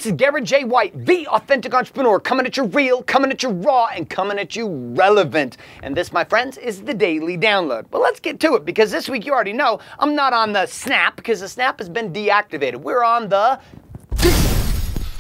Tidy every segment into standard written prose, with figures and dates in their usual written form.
This is Garrett J. White, the authentic entrepreneur, coming at you real, coming at you raw, and coming at you relevant. And this, my friends, is the Daily Download. But let's get to it, because this week you already know I'm not on the Snap, because the Snap has been deactivated. We're on the...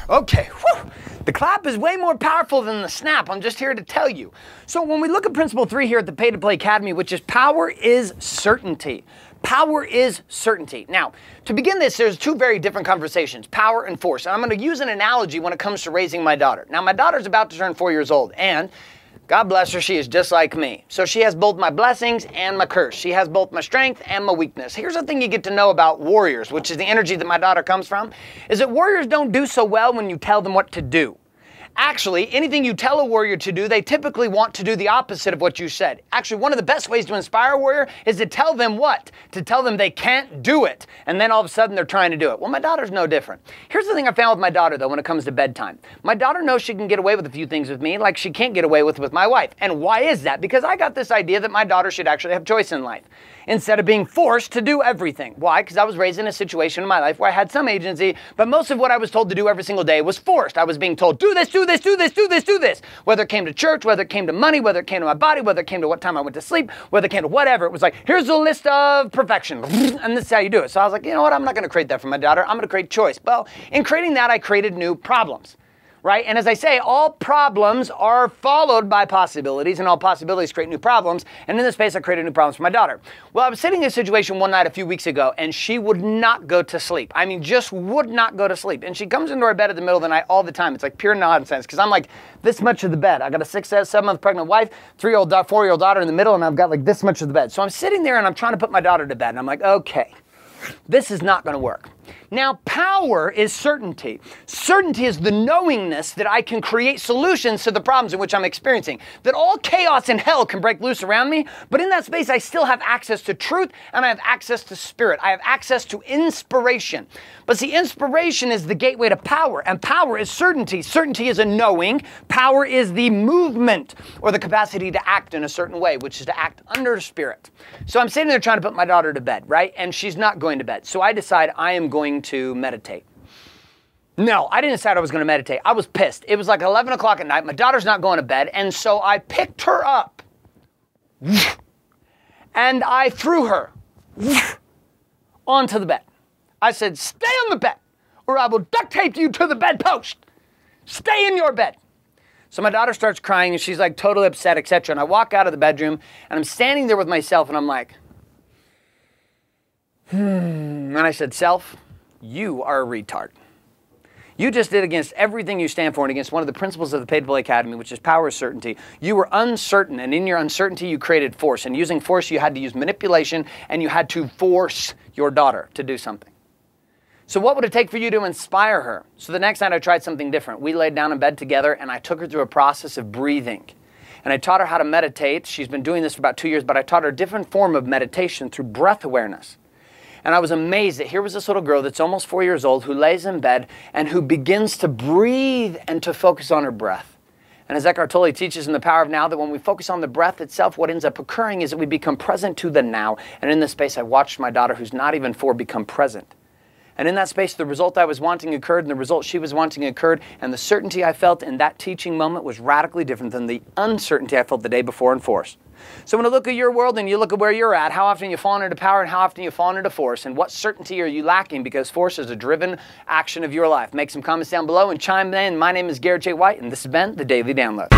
Okay, whew. The clap is way more powerful than the snap. I'm just here to tell you. So when we look at Principle 3 here at the Pay to Play Academy, which is power is certainty. Power is certainty. Now, to begin this, there's two very different conversations, power and force. And I'm going to use an analogy when it comes to raising my daughter. Now, my daughter's about to turn 4 years old, and God bless her, she is just like me. So she has both my blessings and my curse. She has both my strength and my weakness. Here's the thing you get to know about warriors, which is the energy that my daughter comes from, is that warriors don't do so well when you tell them what to do. Actually, anything you tell a warrior to do, they typically want to do the opposite of what you said. Actually, one of the best ways to inspire a warrior is to tell them what? To tell them they can't do it. And then all of a sudden they're trying to do it. Well, my daughter's no different. Here's the thing I found with my daughter, though, when it comes to bedtime. My daughter knows she can get away with a few things with me, like she can't get away with my wife. And why is that? Because I got this idea that my daughter should actually have choice in life, instead of being forced to do everything. Why? Because I was raised in a situation in my life where I had some agency, but most of what I was told to do every single day was forced. I was being told, do this, do this, do this, do this, do this. Whether it came to church, whether it came to money, whether it came to my body, whether it came to what time I went to sleep, whether it came to whatever. It was like, here's a list of perfection, and this is how you do it. So I was like, you know what? I'm not going to create that for my daughter. I'm going to create choice. Well, in creating that, I created new problems. Right? And as I say, all problems are followed by possibilities, and all possibilities create new problems. And in this space, I created new problems for my daughter. Well, I was sitting in a situation one night a few weeks ago, and she would not go to sleep. I mean, just would not go to sleep. And she comes into our bed at the middle of the night all the time. It's like pure nonsense, because I'm like this much of the bed. I got a 6, 7-month pregnant wife, 4-year-old daughter in the middle, and I've got like this much of the bed. So I'm sitting there, and I'm trying to put my daughter to bed, and I'm like, okay, this is not going to work. Now, power is certainty. Certainty is the knowingness that I can create solutions to the problems in which I'm experiencing. That all chaos and hell can break loose around me, but in that space, I still have access to truth, and I have access to spirit. I have access to inspiration. But see, inspiration is the gateway to power, and power is certainty. Certainty is a knowing. Power is the movement, or the capacity to act in a certain way, which is to act under spirit. So I'm sitting there trying to put my daughter to bed, right? And she's not going to bed. So I decide I am going to meditate. No, I didn't decide I was going to meditate. I was pissed. It was like 11 o'clock at night. My daughter's not going to bed. And so I picked her up and I threw her onto the bed. I said, stay on the bed or I will duct tape you to the bedpost. Stay in your bed. So my daughter starts crying and she's like totally upset, etc. And I walk out of the bedroom and I'm standing there with myself and I'm like, And I said, self, you are a retard. You just did against everything you stand for and against one of the principles of the Pay to Play Academy, which is power is certainty. You were uncertain, and in your uncertainty, you created force. And using force, you had to use manipulation, and you had to force your daughter to do something. So what would it take for you to inspire her? So the next night, I tried something different. We laid down in bed together, and I took her through a process of breathing. And I taught her how to meditate. She's been doing this for about 2 years, but I taught her a different form of meditation through breath awareness. And I was amazed that here was this little girl that's almost 4 years old who lays in bed and who begins to breathe and to focus on her breath. And as Eckhart Tolle teaches in The Power of Now, that when we focus on the breath itself, what ends up occurring is that we become present to the now. And in this space, I watched my daughter, who's not even 4, become present. And in that space, the result I was wanting occurred, and the result she was wanting occurred, and the certainty I felt in that teaching moment was radically different than the uncertainty I felt the day before in force. So when you look at your world and you look at where you're at, how often you've fallen into power and how often you've fallen into force, and what certainty are you lacking, because force is a driven action of your life. Make some comments down below and chime in. My name is Garrett J. White, and this has been the Daily Download.